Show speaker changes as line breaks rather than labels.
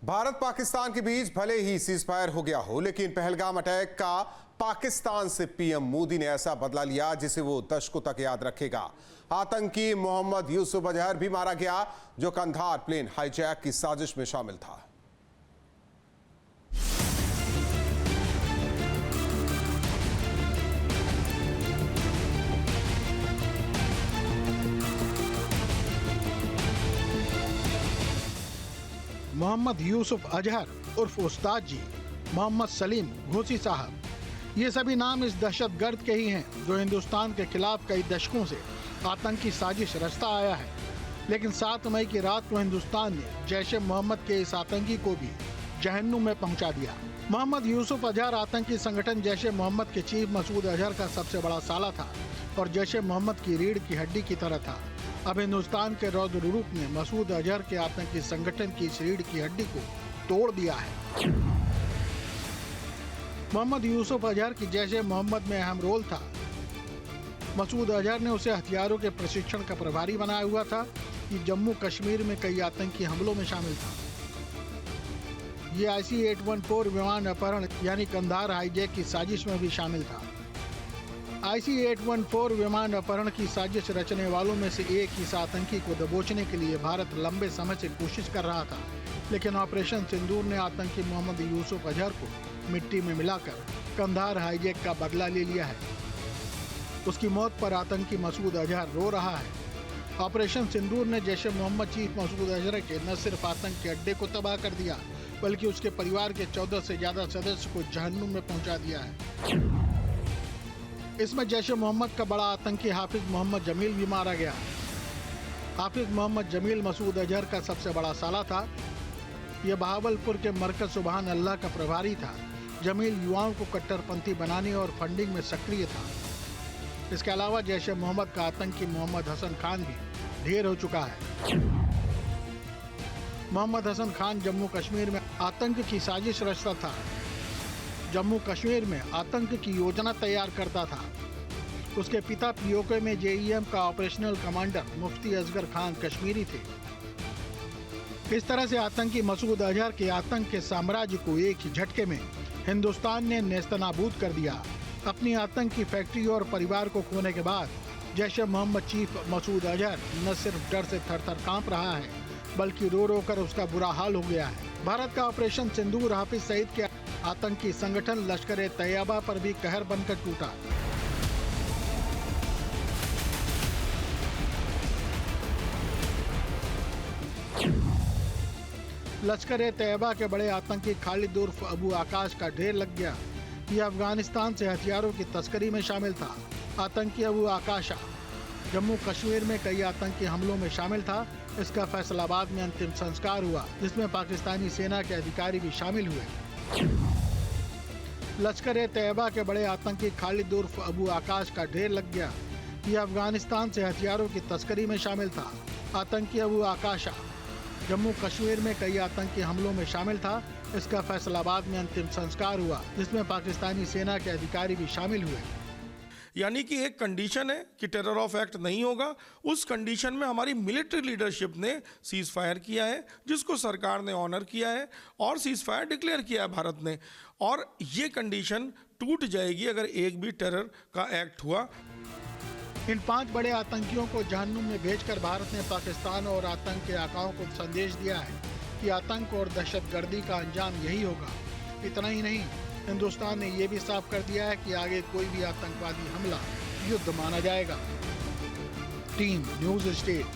भारत पाकिस्तान के बीच भले ही सीजफायर हो गया हो, लेकिन पहलगाम अटैक का पाकिस्तान से पीएम मोदी ने ऐसा बदला लिया जिसे वो दशकों तक याद रखेगा। आतंकी मोहम्मद यूसुफ अजहर भी मारा गया, जो कंधार प्लेन हाईजैक की साजिश में शामिल था।
मोहम्मद यूसुफ अजहर उर्फ उस्ताद जी, मोहम्मद सलीम घोसी साहब, ये सभी नाम इस दहशतगर्द के ही हैं जो हिंदुस्तान के खिलाफ कई दशकों से आतंकी साजिश रचता आया है। लेकिन 7 मई की रात को हिंदुस्तान ने जैश ए मोहम्मद के इस आतंकी को भी जहन्नुम में पहुंचा दिया। मोहम्मद यूसुफ अजहर आतंकी संगठन जैश ए मोहम्मद के चीफ मसूद अजहर का सबसे बड़ा साला था और जैश ए मोहम्मद की रीढ़ की हड्डी की तरह था। अब हिंदुस्तान के रौद्र रूप ने मसूद अजहर के आतंकी संगठन की इस रीढ़ की हड्डी को तोड़ दिया है। मोहम्मद यूसुफ अजहर की जैश ए मोहम्मद में अहम रोल था। मसूद अजहर ने उसे हथियारों के प्रशिक्षण का प्रभारी बनाया हुआ था। ये जम्मू कश्मीर में कई आतंकी हमलों में शामिल था। ये IC-814 विमान अपहरण यानी कंधार हाईजैक की साजिश में भी शामिल था। IC-814 विमान अपहरण की साजिश रचने वालों में से एक इस आतंकी को दबोचने के लिए भारत लंबे समय से कोशिश कर रहा था, लेकिन ऑपरेशन सिंदूर ने आतंकी मोहम्मद यूसुफ अजहर को मिट्टी में मिलाकर कंधार हाईजैक का बदला ले लिया है। उसकी मौत पर आतंकी मसूद अजहर रो रहा है। ऑपरेशन सिंदूर ने जैश ए मोहम्मद चीफ मसूद अजहर के न सिर्फ आतंक के अड्डे को तबाह कर दिया, बल्कि उसके परिवार के 14 से ज्यादा सदस्य को जहन्नुम में पहुंचा दिया है। इसमें जैश ए मोहम्मद का बड़ा आतंकी हाफिज मोहम्मद जमील भी मारा गया। हाफिज मोहम्मद जमील मसूद अजहर का सबसे बड़ा साला था। यह बहावलपुर के मरकज सुबहान अल्लाह का प्रभारी था। जमील युवाओं को कट्टरपंथी बनाने और फंडिंग में सक्रिय था। इसके अलावा जैश ए मोहम्मद का आतंकी मोहम्मद हसन खान भी ढेर हो चुका है। मोहम्मद हसन खान जम्मू कश्मीर में आतंक की साजिश रचता था। जम्मू कश्मीर में आतंक की योजना तैयार करता था। उसके पिता POK में JEM का ऑपरेशनल कमांडर मुफ्ती असगर खान कश्मीरी थे। इस तरह से आतंकी मसूद अजहर के आतंक के साम्राज्य को एक ही झटके में हिंदुस्तान ने नेस्तनाबूद कर दिया। अपनी आतंक की फैक्ट्री और परिवार को खोने के बाद जैश ए मोहम्मद चीफ मसूद अजहर न सिर्फ डर से थर-थर कांप रहा है, बल्कि रो रो कर उसका बुरा हाल हो गया है। भारत का ऑपरेशन सिंदूर हाफिज सईद के आतंकी संगठन लश्कर ए तैयबा पर भी कहर बनकर टूटा। लश्कर ए तैयबा के बड़े आतंकी खालिद उर्फ अबू आकाश का ढेर लग गया। यह अफगानिस्तान से हथियारों की तस्करी में शामिल था। आतंकी अबू आकाशा जम्मू कश्मीर में कई आतंकी हमलों में शामिल था। इसका फैसलाबाद में अंतिम संस्कार हुआ, जिसमें पाकिस्तानी सेना के अधिकारी भी शामिल हुए। लश्कर ए तैयबा के बड़े आतंकी खालिद उर्फ अबू आकाश का ढेर लग गया। यह अफगानिस्तान से हथियारों की तस्करी में शामिल था। आतंकी अबू आकाशा जम्मू कश्मीर में कई आतंकी हमलों में शामिल था। इसका फैसलाबाद में अंतिम संस्कार हुआ, जिसमें पाकिस्तानी सेना के अधिकारी भी शामिल हुए।
यानी कि एक कंडीशन है कि टेरर ऑफ एक्ट नहीं होगा। उस कंडीशन में हमारी मिलिट्री लीडरशिप ने सीज फायर किया है, जिसको सरकार ने ऑनर किया है और सीज फायर डिक्लेयर किया है भारत ने। और ये कंडीशन टूट जाएगी अगर एक भी टेरर का एक्ट हुआ।
इन 5 बड़े आतंकियों को जहन्नुम में भेजकर भारत ने पाकिस्तान और आतंक के आकाओं को संदेश दिया है कि आतंक और दहशतगर्दी का अंजाम यही होगा। इतना ही नहीं, हिंदुस्तान ने यह भी साफ कर दिया है कि आगे कोई भी आतंकवादी हमला युद्ध माना जाएगा। Team news state.